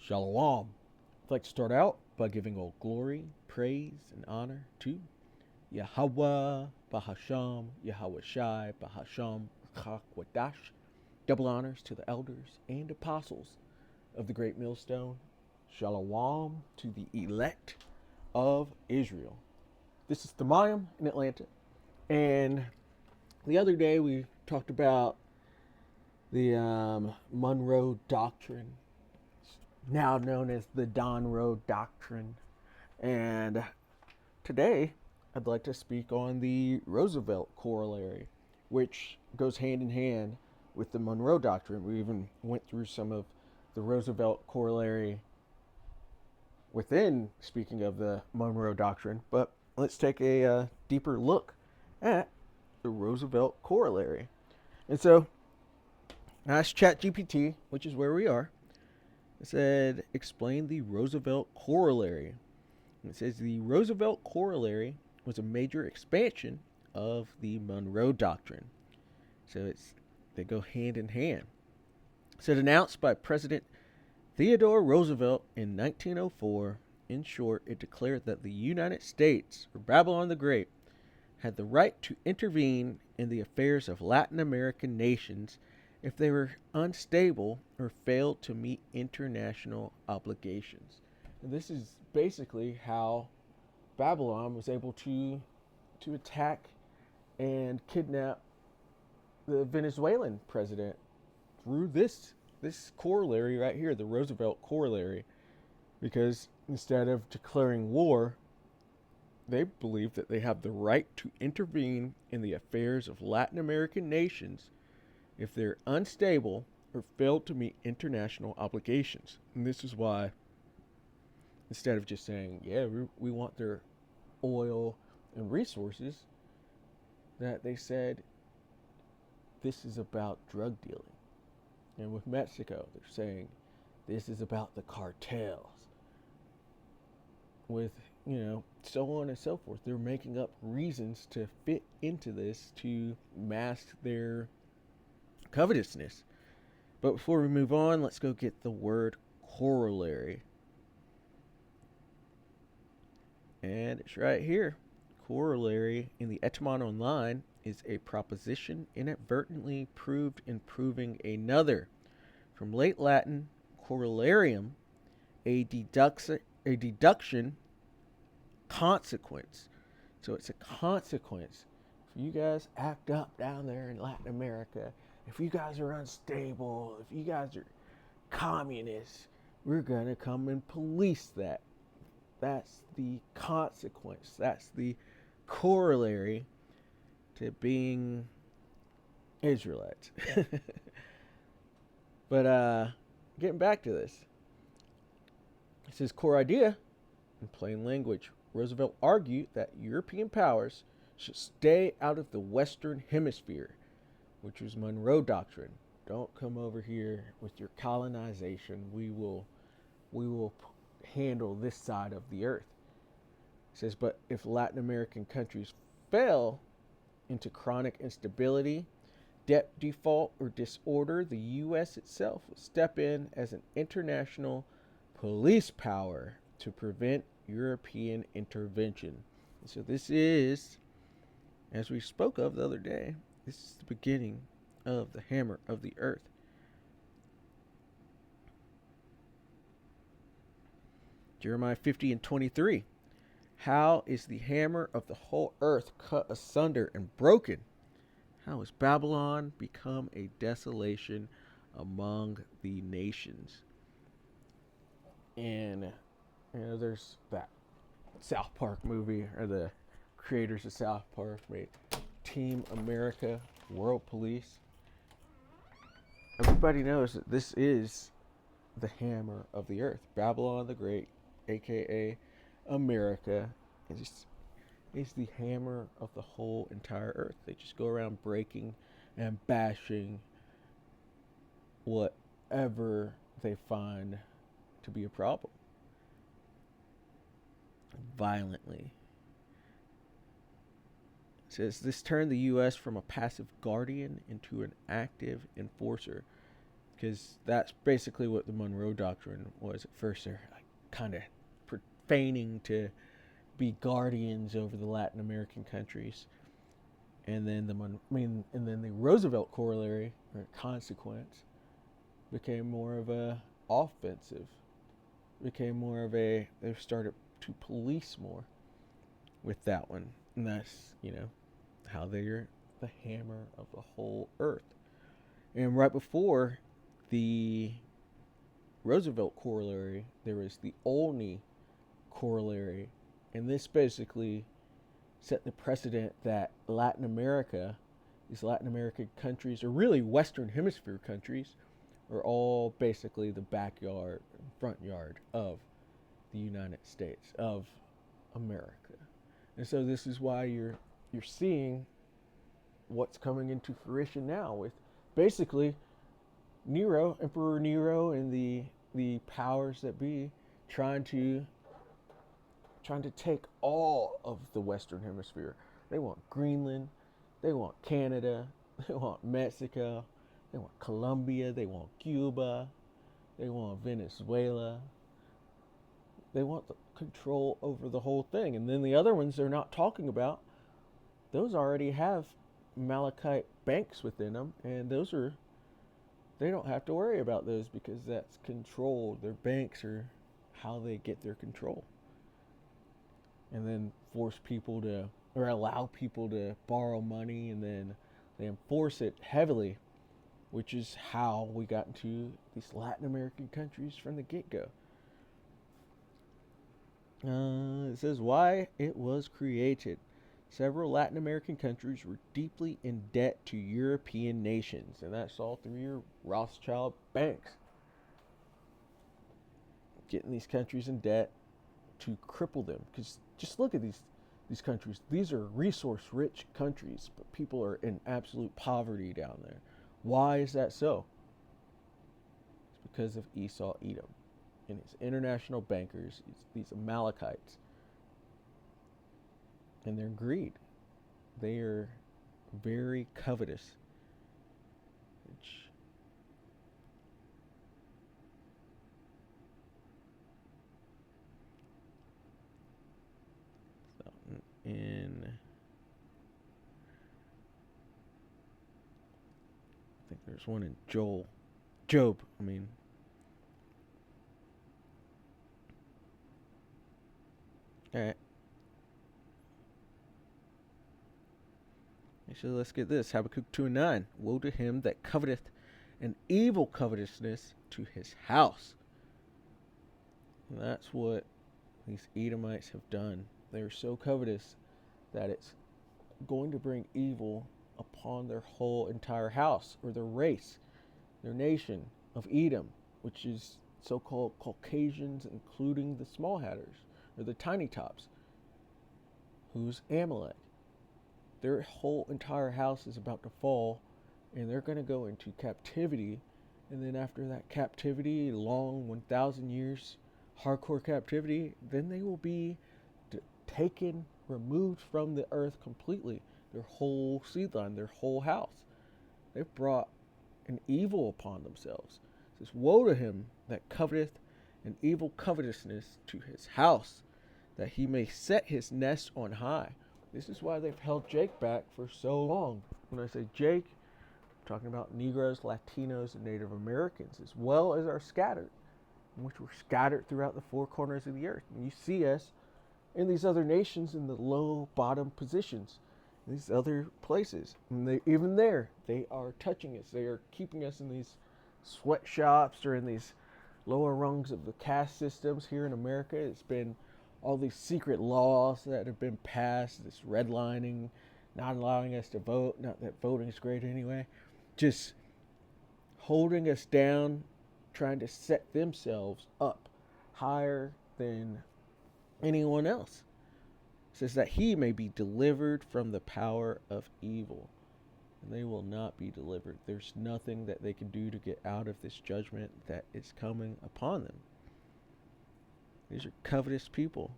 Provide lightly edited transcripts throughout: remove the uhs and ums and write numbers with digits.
Shalom. I'd like to start out by giving all glory, praise, and honor to Yahweh, Bahasham, Yahweh Shai, Bahasham, Chakwadash. Double honors to the elders and apostles of the Great Millstone. Shalom to the elect of Israel. This is Thamayim in Atlanta. And the other day we talked about the Monroe Doctrine, now known as the Donroe Doctrine. And today I'd like to speak on the Roosevelt Corollary, which goes hand in hand with the Monroe Doctrine. We even went through some of the Roosevelt Corollary within speaking of the Monroe Doctrine, but let's take a deeper look at the Roosevelt Corollary. And so I asked ChatGPT, which is where we are. It said, explain the Roosevelt Corollary. And it says the Roosevelt Corollary was a major expansion of the Monroe Doctrine. So they go hand in hand. So announced by President Theodore Roosevelt in 1904, in short, it declared that the United States, or Babylon the Great, had the right to intervene in the affairs of Latin American nations if they were unstable or failed to meet international obligations. And this is basically how Babylon was able to attack and kidnap the Venezuelan president through this corollary right here, the Roosevelt Corollary, because instead of declaring war, they believe that they have the right to intervene in the affairs of Latin American nations if they're unstable or fail to meet international obligations. And this is why, instead of just saying, yeah, we want their oil and resources, that they said, this is about drug dealing. And with Mexico, they're saying, this is about the cartels. With, so on and so forth. They're making up reasons to fit into this to mask their covetousness. But before we move on, let's go get the word corollary. And it's right here. Corollary in the Etymon Online is a proposition inadvertently proved in proving another. From late Latin, corollarium, a deduction consequence. So it's a consequence. If you guys act up down there in Latin America, if you guys are unstable, if you guys are communists, we're going to come and police that. That's the consequence. That's the corollary to being Israelites. But getting back to this, it says core idea in plain language. Roosevelt argued that European powers should stay out of the Western Hemisphere, which was Monroe Doctrine. Don't come over here with your colonization. We will handle this side of the earth. It says, but if Latin American countries fell into chronic instability, debt default, or disorder, the U.S. itself will step in as an international police power to prevent European intervention. And so this is, as we spoke of the other day, this is the beginning of the hammer of the earth. Jeremiah 50 and 23. How is the hammer of the whole earth cut asunder and broken? How has Babylon become a desolation among the nations? And, there's that South Park movie, or the creators of South Park made Team America, World Police. Everybody knows that this is the hammer of the earth. Babylon the Great, aka America, is the hammer of the whole entire earth. They just go around breaking and bashing whatever they find to be a problem violently. It says this turned the U.S. from a passive guardian into an active enforcer. because that's basically what the Monroe Doctrine was at first. They're like kind of feigning to be guardians over the Latin American countries, and then the Roosevelt Corollary or consequence became more of a offensive. Became more of a they started to police more with that one, and that's how they're the hammer of the whole earth. And right before the Roosevelt Corollary, there was the Olney Corollary, and this basically set the precedent that these Latin American countries, or really Western Hemisphere countries, are all basically the backyard, front yard of the United States of America. And so this is why you're seeing what's coming into fruition now with basically Emperor Nero, and the powers that be trying to take all of the Western Hemisphere. They want Greenland, they want Canada, they want Mexico, they want Colombia, they want Cuba, they want Venezuela. They want the control over the whole thing. And then the other ones they're not talking about, those already have Malachite banks within them, and they don't have to worry about those because that's controlled. Their banks are how they get their control. And then allow people to borrow money, and then they enforce it heavily, which is how we got into these Latin American countries from the get-go. It says why it was created. Several Latin American countries were deeply in debt to European nations, and that's all through your Rothschild banks. Getting these countries in debt to cripple them. Because just look at these countries. These are resource-rich countries, but people are in absolute poverty down there. Why is that so? It's because of Esau Edom and his international bankers, these Amalekites, and their greed. They are very covetous. I think there's one in Job. Alright. So let's get this. Habakkuk 2:9. Woe to him that coveteth an evil covetousness to his house. And that's what these Edomites have done. They're so covetous that it's going to bring evil upon their whole entire house, or their race, their nation of Edom, which is so-called Caucasians, including the small hatters, or the tiny tops, who's Amalek. Their whole entire house is about to fall, and they're going to go into captivity. And then after that captivity, long 1,000 years, hardcore captivity, then they will be taken, removed from the earth completely. Their whole seed line, their whole house. They've brought an evil upon themselves. It says, woe to him that coveteth an evil covetousness to his house, that he may set his nest on high. This is why they've held Jake back for so long. When I say Jake, I'm talking about Negroes, Latinos, and Native Americans, as well as our scattered, which were scattered throughout the four corners of the earth. And you see us in these other nations in the low bottom positions, in these other places. And even there, they are touching us. They are keeping us in these sweatshops or in these lower rungs of the caste systems here in America. It's been all these secret laws that have been passed, this redlining, not allowing us to vote, not that voting is great anyway, just holding us down, trying to set themselves up higher than anyone else. It says that he may be delivered from the power of evil. And they will not be delivered. There's nothing that they can do to get out of this judgment that is coming upon them. These are covetous people.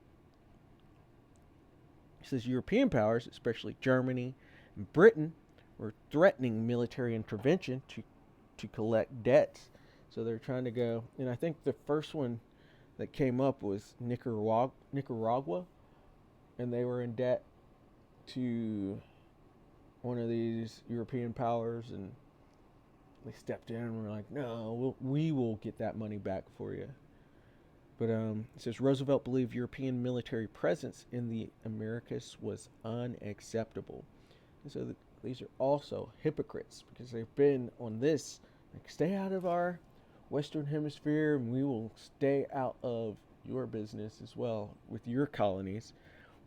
It says European powers, especially Germany and Britain, were threatening military intervention to collect debts So they're trying to go, and I think the first one that came up was Nicaragua, and they were in debt to one of these European powers, and they stepped in and were like, "No, we will get that money back for you." But it says Roosevelt believed European military presence in the Americas was unacceptable, and so these are also hypocrites because they've been on this, like, stay out of our Western Hemisphere, and we will stay out of your business as well with your colonies.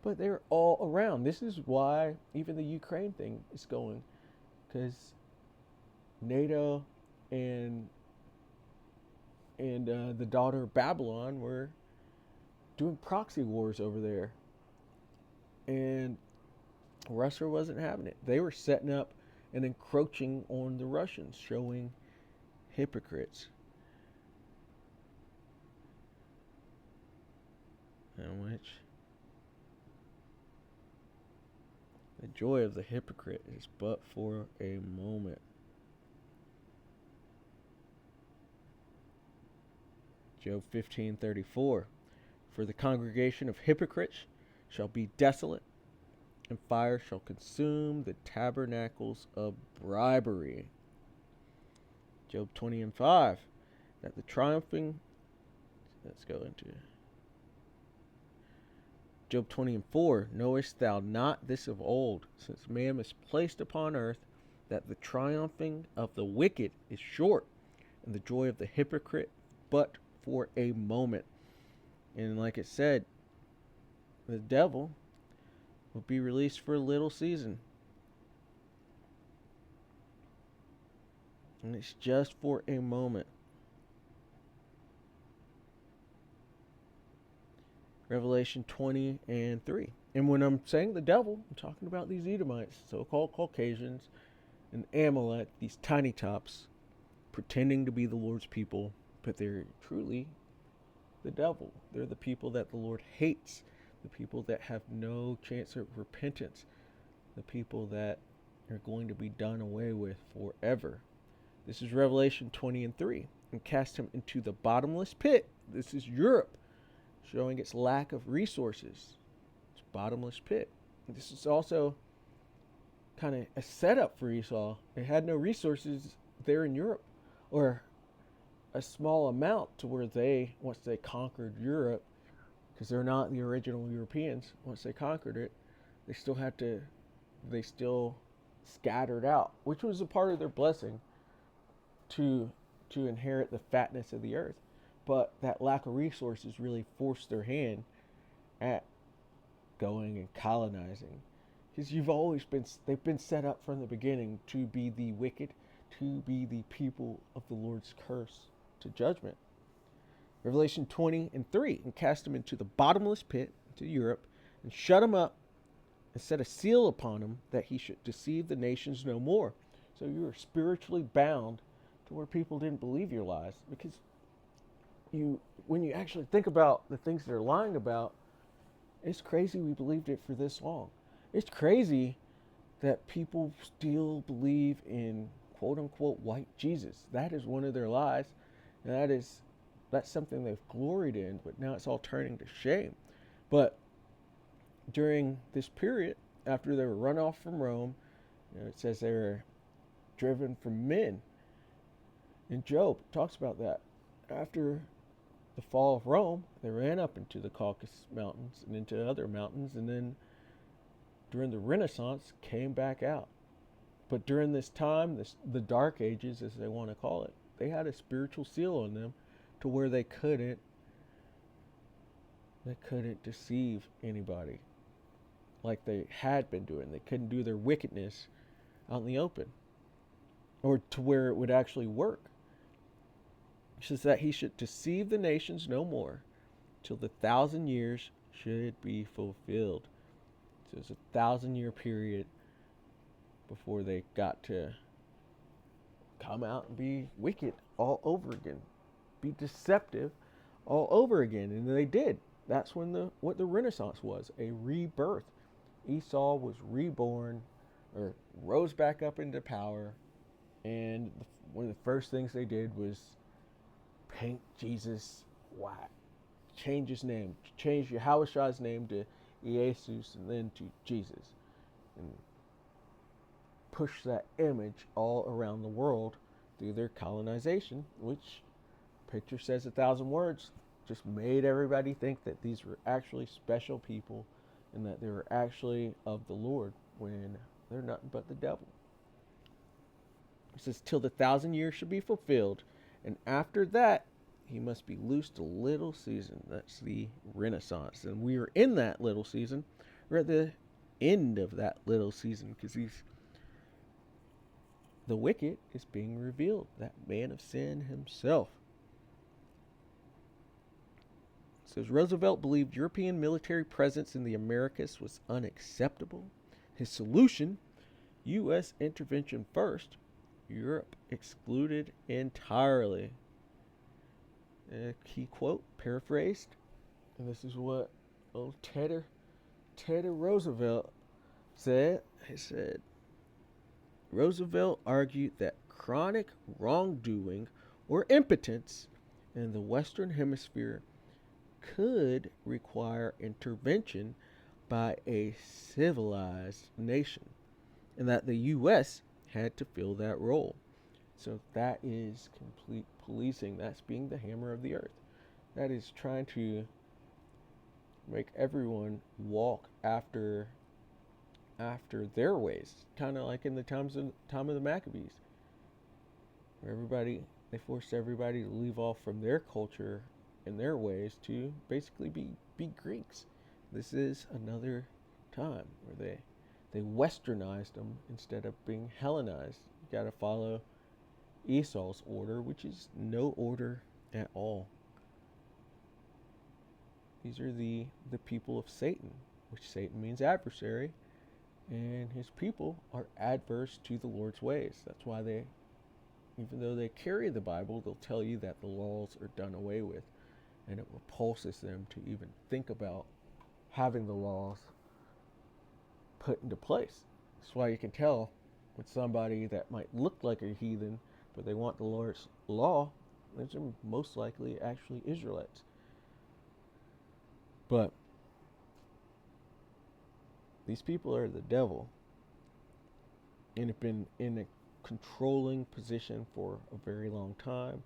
But they're all around. This is why even the Ukraine thing is going, because NATO and the daughter of Babylon were doing proxy wars over there, and Russia wasn't having it. They were setting up and encroaching on the Russians, showing hypocrites. In which the joy of the hypocrite is but for a moment. Job 15:34. For the congregation of hypocrites shall be desolate, and fire shall consume the tabernacles of bribery. Job 20:5. That the triumphing, let's go into Job 20:4. Knowest thou not this of old, since man was placed upon earth, that the triumphing of the wicked is short, and the joy of the hypocrite but for a moment. And like it said, the devil will be released for a little season. And it's just for a moment. Revelation 20:3. And when I'm saying the devil, I'm talking about these Edomites, so-called Caucasians, and Amalek, these tiny tops, pretending to be the Lord's people, but they're truly the devil. They're the people that the Lord hates, the people that have no chance of repentance, the people that are going to be done away with forever. This is Revelation 20:3. And cast him into the bottomless pit. This is Europe, showing its lack of resources. It's bottomless pit. And this is also kind of a setup for Esau. They had no resources there in Europe, or a small amount, to where they, once they conquered Europe, because they're not the original Europeans, once they conquered it, they still scattered out, which was a part of their blessing to inherit the fatness of the earth. But that lack of resources really forced their hand at going and colonizing, because they've been set up from the beginning to be the wicked, to be the people of the Lord's curse to judgment. Revelation 20:3. And cast him into the bottomless pit, to Europe, and shut him up, and set a seal upon him, that he should deceive the nations no more. So you are spiritually bound to where people didn't believe your lies, because when you actually think about the things they're lying about, it's crazy we believed it for this long. It's crazy that people still believe in quote unquote white Jesus. That is one of their lies, and that's something they've gloried in, but now it's all turning to shame. But during this period, after they were run off from Rome, it says they were driven from men. And Job talks about that. After the fall of Rome, they ran up into the Caucasus Mountains and into other mountains, and then during the Renaissance came back out. But during this time, the Dark Ages, as they want to call it, they had a spiritual seal on them, to where they couldn't deceive anybody like they had been doing. They couldn't do their wickedness out in the open, or to where it would actually work. It says that he should deceive the nations no more, till the 1,000 years should be fulfilled. So it's a 1,000-year period before they got to come out and be wicked all over again, be deceptive all over again. And they did. That's when what the Renaissance was, a rebirth. Esau was reborn, or rose back up into power, and one of the first things they did was paint Jesus white, change his name, change Yahushua's name to Jesus and then to Jesus, and push that image all around the world through their colonization, which picture says 1,000 words, just made everybody think that these were actually special people and that they were actually of the Lord when they're nothing but the devil. It says, till the 1,000 years should be fulfilled, and after that he must be loosed a little season. That's the Renaissance. And we are in that little season. We're at the end of that little season because the wicked is being revealed. That man of sin himself. It says, Roosevelt believed European military presence in the Americas was unacceptable. His solution, U.S. intervention first, Europe excluded entirely. A key quote, paraphrased, and this is what old Teddy Roosevelt said. He said, Roosevelt argued that chronic wrongdoing or impotence in the Western Hemisphere could require intervention by a civilized nation, and that the U.S. had to fill that role. So that is complete policing. That's being the hammer of the earth. That is trying to make everyone walk after their ways, kind of like in the time of the Maccabees, where they forced everybody to leave off from their culture and their ways to basically be Greeks. This is another time where they westernized them instead of being Hellenized. You got to follow Esau's order, which is no order at all. These are the people of Satan, which Satan means adversary, and his people are adverse to the Lord's ways. That's why even though they carry the Bible, they'll tell you that the laws are done away with, and it repulses them to even think about having the laws put into place. That's why you can tell with somebody that might look like a heathen, but they want the Lord's law, those are most likely actually Israelites. But these people are the devil and have been in a controlling position for a very long time,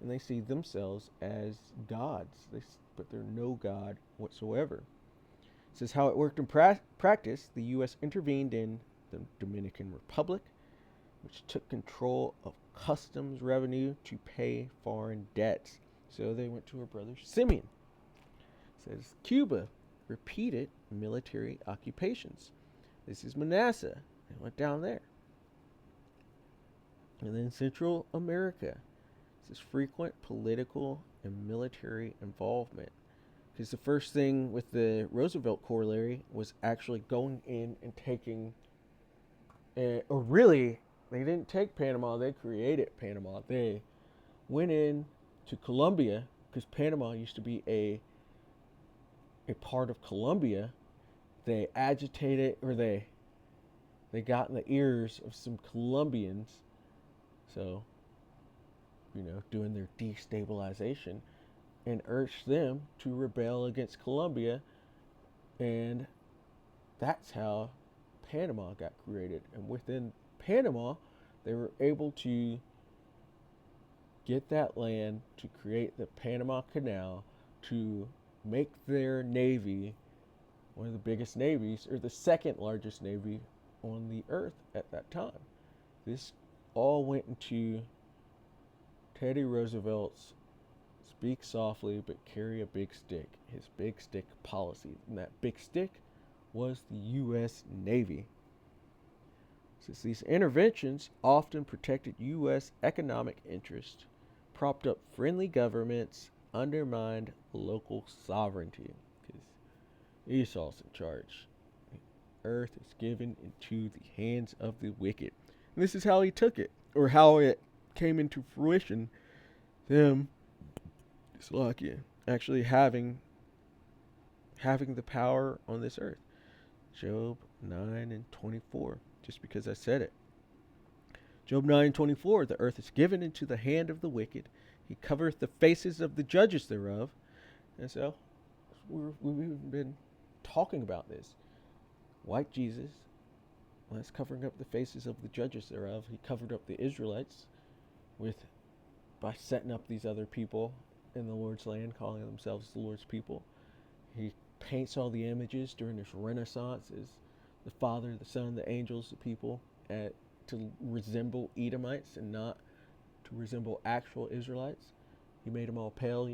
and they see themselves as gods, but they're no God whatsoever. It says how it worked in practice. The U.S. intervened in the Dominican Republic, which took control of customs revenue to pay foreign debts. So they went to her brother Simeon. It says Cuba, repeated military occupations. This is Manasseh. They went down there. And then Central America. This is frequent political and military involvement. Because the first thing with the Roosevelt Corollary was actually going in and taking, or really, they didn't take Panama, they created Panama. They went in to Colombia, because Panama used to be a part of Colombia. They agitated, or they got in the ears of some Colombians, so, doing their destabilization, and urged them to rebel against Colombia, and that's how Panama got created. And within Panama, they were able to get that land to create the Panama Canal, to make their navy one of the biggest navies, or the second largest navy on the earth at that time. This all went into Teddy Roosevelt's speak softly but carry a big stick, his big stick policy. And that big stick was the U.S. Navy. Since these interventions often protected U.S. economic interests, propped up friendly governments, undermined local sovereignty, because Esau's in charge. The earth is given into the hands of the wicked. And this is how he took it, or how it came into fruition. Them, actually having the power on this earth. Job 9:24, just because I said it. Job 9:24, the earth is given into the hand of the wicked, He covereth the faces of the judges thereof. And so we've been talking about this. White Jesus, well, that's covering up the faces of the judges thereof. He covered up the Israelites with by setting up these other people in the Lord's land, calling themselves the Lord's people. He paints all the images during this Renaissance as the Father, the Son, the angels, the people, to resemble Edomites and not to resemble actual Israelites. He made them all pale,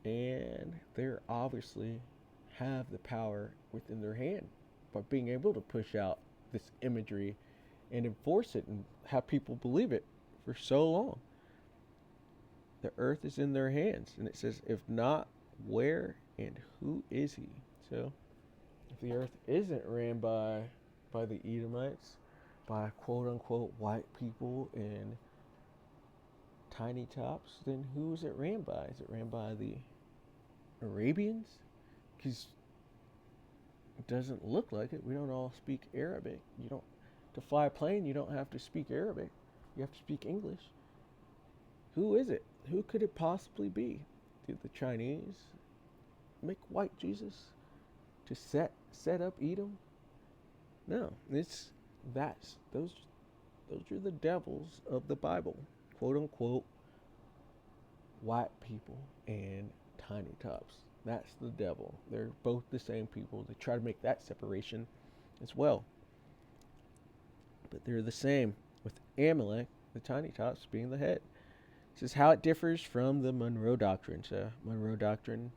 and they obviously have the power within their hand by being able to push out this imagery and enforce it and have people believe it for so long. The earth is in their hands, and it says, if not, where and who is he? So if the earth isn't ran by the Edomites, by quote unquote white people and tiny tops, then who is it ran by? Is it ran by the Arabians? Because it doesn't look like it. We don't all speak Arabic. To fly a plane, you don't have to speak Arabic. You have to speak English. Who is it? Who could it possibly be? Did the Chinese make white Jesus to set up Edom? No, those are the devils of the Bible, quote unquote, white people and tiny tops. That's the devil. They're both the same people. They try to make that separation as well, but they're the same, with Amalek, the tiny tops, being the head. This is how it differs from the Monroe Doctrine. So Monroe Doctrine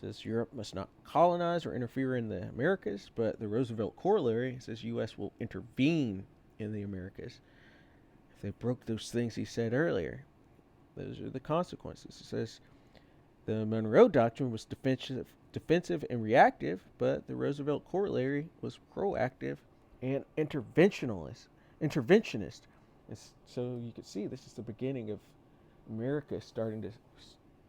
says Europe must not colonize or interfere in the Americas, but the Roosevelt Corollary says U.S. will intervene in the Americas if they broke those things he said earlier. Those are the consequences. It says the Monroe Doctrine was defensive and reactive, but the Roosevelt Corollary was proactive and interventionist. So you can see this is the beginning of America starting to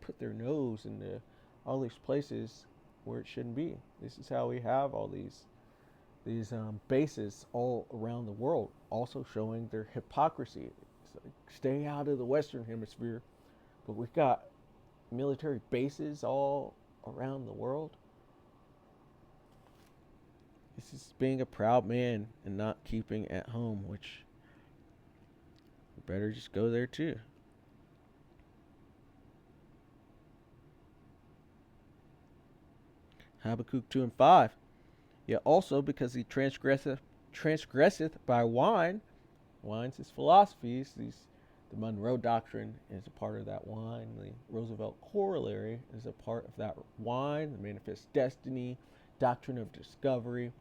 put their nose into all these places where it shouldn't be. This is how we have all these bases all around the world, also showing their hypocrisy. It's like, stay out of the Western Hemisphere, but we've got military bases all around the world. This is being a proud man and not keeping at home, which better just go there too. Habakkuk 2 and 5. Yet also because he transgresseth by wine. Wine's his philosophies. The Monroe Doctrine is a part of that wine. The Roosevelt Corollary is a part of that wine. The Manifest Destiny, Doctrine of Discovery,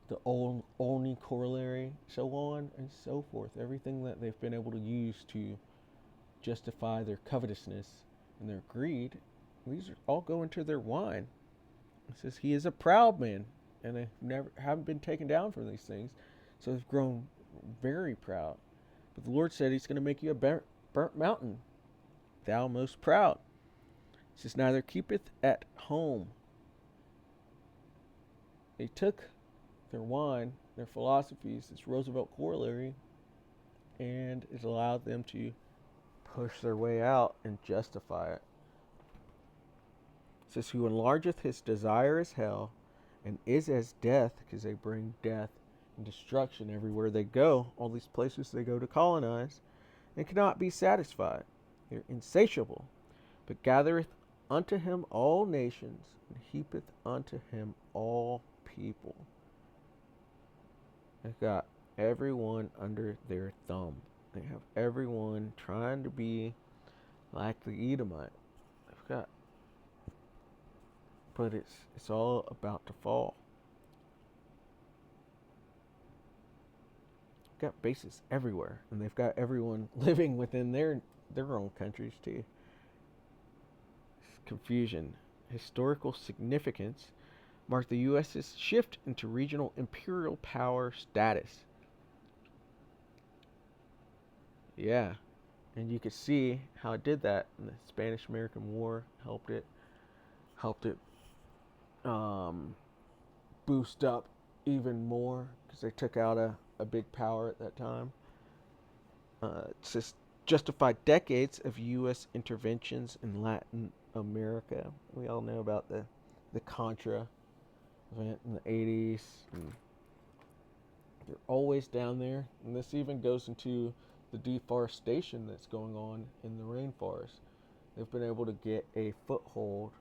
the Olney Corollary, so on and so forth. Everything that they've been able to use to justify their covetousness and their greed, these all go into their wine. It says he is a proud man, and they haven't been taken down from these things, so they've grown very proud. But the Lord said he's going to make you a burnt mountain, thou most proud. It says neither keepeth at home. They took their wine, their philosophies, this Roosevelt Corollary, and it allowed them to push their way out and justify it. It says, who enlargeth his desire as hell, and is as death, because they bring death and destruction everywhere they go, all these places they go to colonize, and cannot be satisfied. They're insatiable, but gathereth unto him all nations, and heapeth unto him all people. They've got everyone under their thumb. They have everyone trying to be like the Edomite. They've got, but it's all about to fall. They've got bases everywhere, and they've got everyone living within their own countries too. It's confusion. Historical significance marked the U.S.'s shift into regional imperial power status. Yeah, and you could see how it did that. And the Spanish-American War helped it boost up even more because they took out a big power at that time. It's just justify decades of U.S. interventions in Latin America. We all know about the Contra event in the 80s. And they're always down there. And this even goes into the deforestation that's going on in the rainforest. They've been able to get a foothold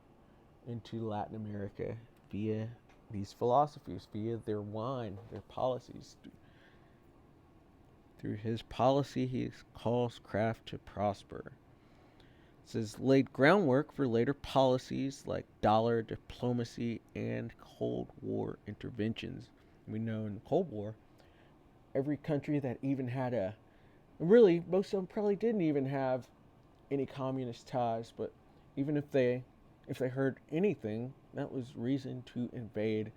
into Latin America via these philosophies, via their wine, their policies. Through his policy, he calls craft to prosper. It says laid groundwork for later policies like dollar diplomacy and Cold War interventions. We know in the Cold War, every country that even had really most of them probably didn't even have any communist ties, but even if they heard anything, that was reason to invade,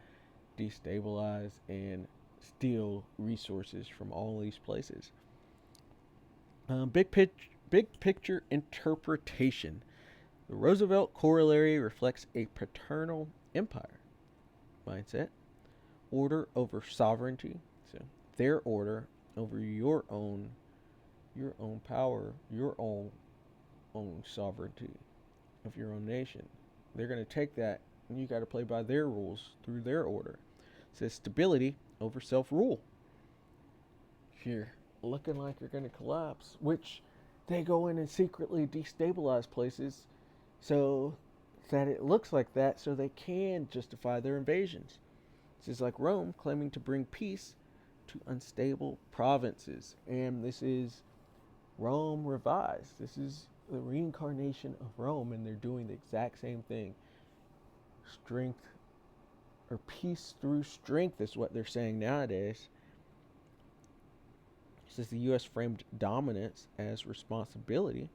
destabilize, and steal resources from all these places. Big picture interpretation. The Roosevelt Corollary reflects a paternal empire mindset, order over sovereignty. So their order over your own power, your own sovereignty of your own nation. They're going to take that, and you got to play by their rules through their order. It says stability over self-rule. If you're looking like you're going to collapse, which they go in and secretly destabilize places so that it looks like that, so they can justify their invasions. This is like Rome claiming to bring peace to unstable provinces, and this is Rome revised. This is the reincarnation of Rome, and they're doing the exact same thing. Strength, or peace through strength, is what they're saying nowadays. It says the U.S. framed dominance as responsibility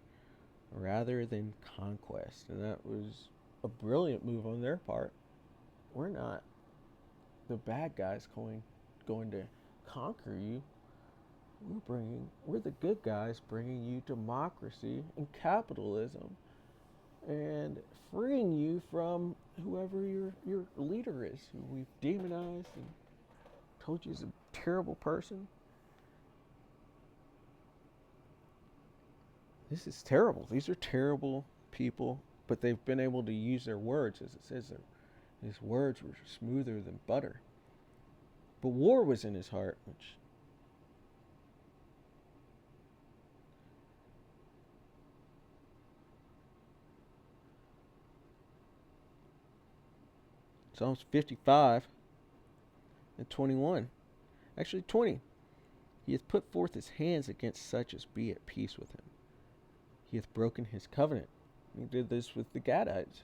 rather than conquest, and that was a brilliant move on their part. We're not the bad guys going to conquer you. We're the good guys bringing you democracy and capitalism and freeing you from whoever your leader is, who we've demonized and told you is a terrible person. This is terrible. These are terrible people, but they've been able to use their words, as it says there. His words were smoother than butter. But war was in his heart, which Psalms 55 and 21. Actually 20. He hath put forth his hands against such as be at peace with him. He hath broken his covenant. He did this with the Gadites.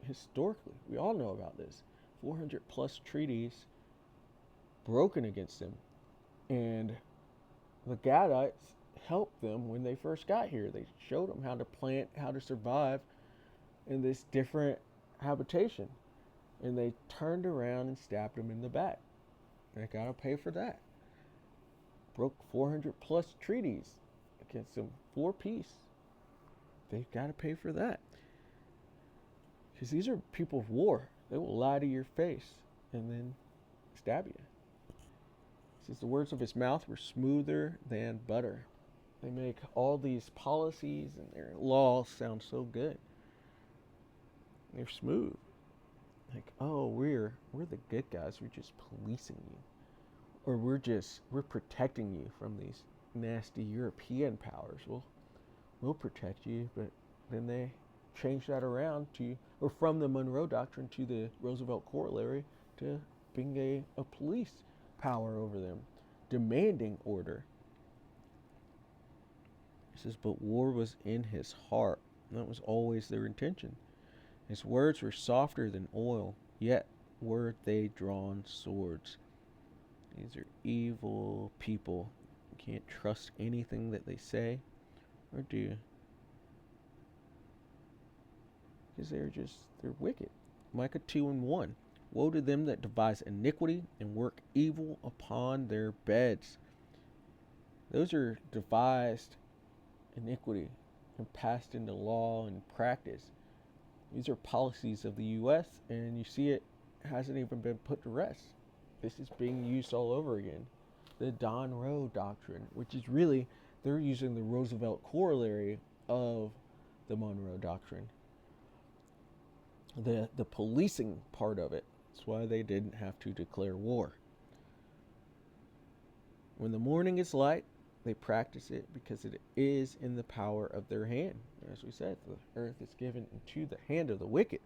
Historically, we all know about this. 400 plus treaties broken against them. And the Gadites helped them when they first got here. They showed them how to plant, how to survive in this different habitation. And they turned around and stabbed them in the back. They gotta pay for that. Broke 400 plus treaties against them for peace. They've gotta pay for that. Because these are people of war. They will lie to your face and then stab you. It says the words of his mouth were smoother than butter. They make all these policies and their laws sound so good. They're smooth. Like, oh, we're the good guys. We're just policing you, or we're protecting you from these nasty European powers. We'll protect you, but then they change that around or from the Monroe Doctrine to the Roosevelt Corollary to being a police power over them, demanding order. It says, but war was in his heart. And that was always their intention. His words were softer than oil, yet were they drawn swords. These are evil people. You can't trust anything that they say or do. Because they're wicked. Micah 2:1. Woe to them that devise iniquity and work evil upon their beds. Those are devised iniquity and passed into law and practice. These are policies of the U.S., and you see it hasn't even been put to rest. This is being used all over again. The Don Roe Doctrine, which is really they're using the Roosevelt Corollary of the Monroe Doctrine, the policing part of it. That's why they didn't have to declare war. When the morning is light, they practice it because it is in the power of their hand. As we said, the earth is given into the hand of the wicked.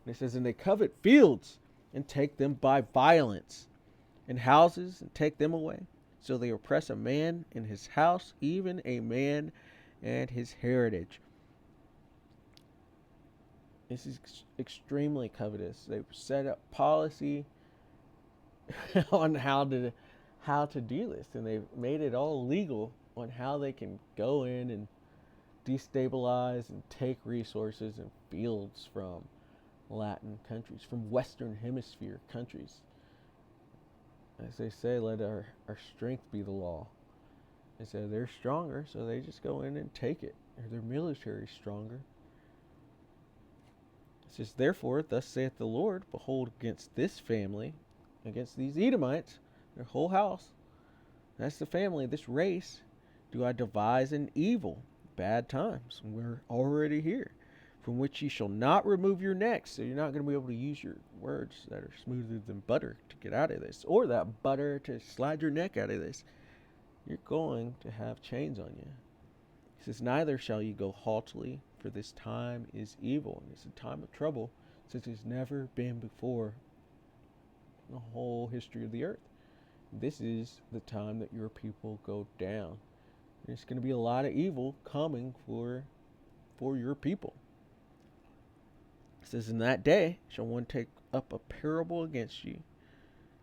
And it says, and they covet fields and take them by violence, and houses and take them away. So they oppress a man in his house, even a man and his heritage. This is extremely covetous. They set up policy on how to do this, and they've made it all legal on how they can go in and destabilize and take resources and fields from Latin countries, from Western Hemisphere countries. As they say, let our strength be the law. They say they're stronger, so they just go in and take it. Or their military is stronger. It says, therefore, thus saith the Lord, behold, against this family, against these Edomites, their whole house, that's the family, this race, do I devise an evil, bad times. We're already here. From which ye shall not remove your necks. So you're not going to be able to use your words that are smoother than butter to get out of this, or that butter to slide your neck out of this. You're going to have chains on you. He says, neither shall ye go haughtily, for this time is evil. And it's a time of trouble, such as never been before in the whole history of the earth. This is the time that your people go down. There's going to be a lot of evil coming for your people. It says, in that day shall one take up a parable against you,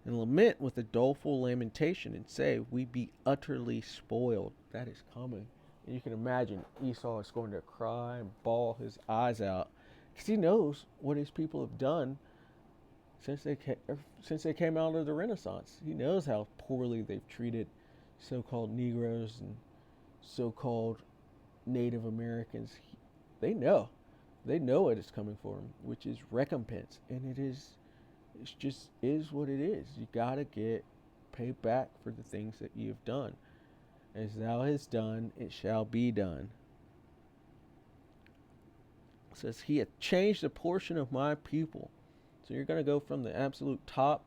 and lament with a doleful lamentation, and say, we be utterly spoiled. That is coming. And you can imagine Esau is going to cry and bawl his eyes out, because he knows what his people have done since they came out of the Renaissance. He knows how poorly they've treated so-called Negroes and so-called Native Americans. They know what is coming for them, which is recompense, and it just is what it is. You gotta get paid back for the things that you have done. As thou hast done, it shall be done. It says, he hath changed the portion of my people. So you're going to go from the absolute top,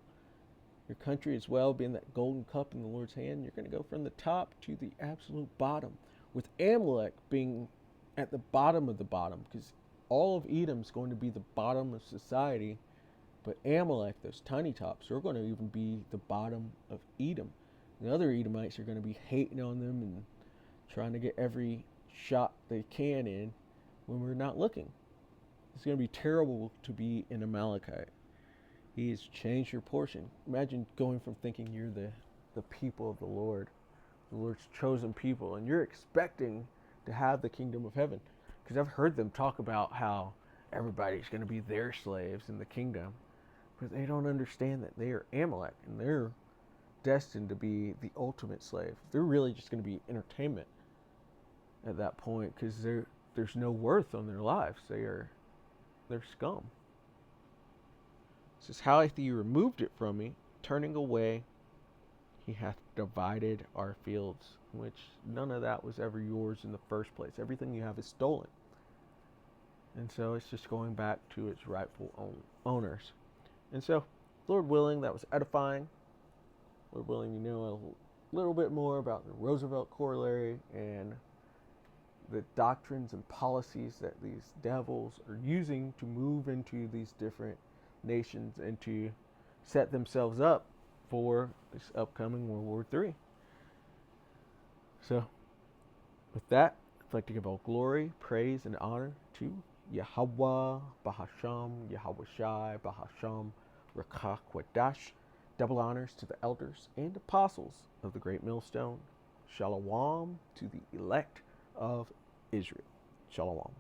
your country as well being that golden cup in the Lord's hand. You're going to go from the top to the absolute bottom, with Amalek being at the bottom of the bottom, because all of Edom's going to be the bottom of society, but Amalek, those tiny tops, are going to even be the bottom of Edom. The other Edomites are going to be hating on them and trying to get every shot they can in when we're not looking. It's going to be terrible to be an Amalekite. He has changed your portion. Imagine going from thinking you're the people of the Lord's chosen people, and you're expecting to have the kingdom of heaven. Because I've heard them talk about how everybody's going to be their slaves in the kingdom, but they don't understand that they are Amalek, and they're destined to be the ultimate slave. They're really just going to be entertainment at that point, because there's no worth on their lives. They're scum. It says, how hath he removed it from me, turning away, he hath divided our fields, which none of that was ever yours in the first place. Everything you have is stolen. And so it's just going back to its rightful owners. And so, Lord willing, that was edifying. Lord willing, you know a little bit more about the Roosevelt Corollary and the doctrines and policies that these devils are using to move into these different nations and to set themselves up for this upcoming World War III. So, with that, I'd like to give all glory, praise, and honor to Yahweh, Bahasham, Yahweh Shai, Bahasham, Rakah Kwadash. Double honors to the elders and apostles of the Great Millstone. Shalom to the elect of Israel. Shalom.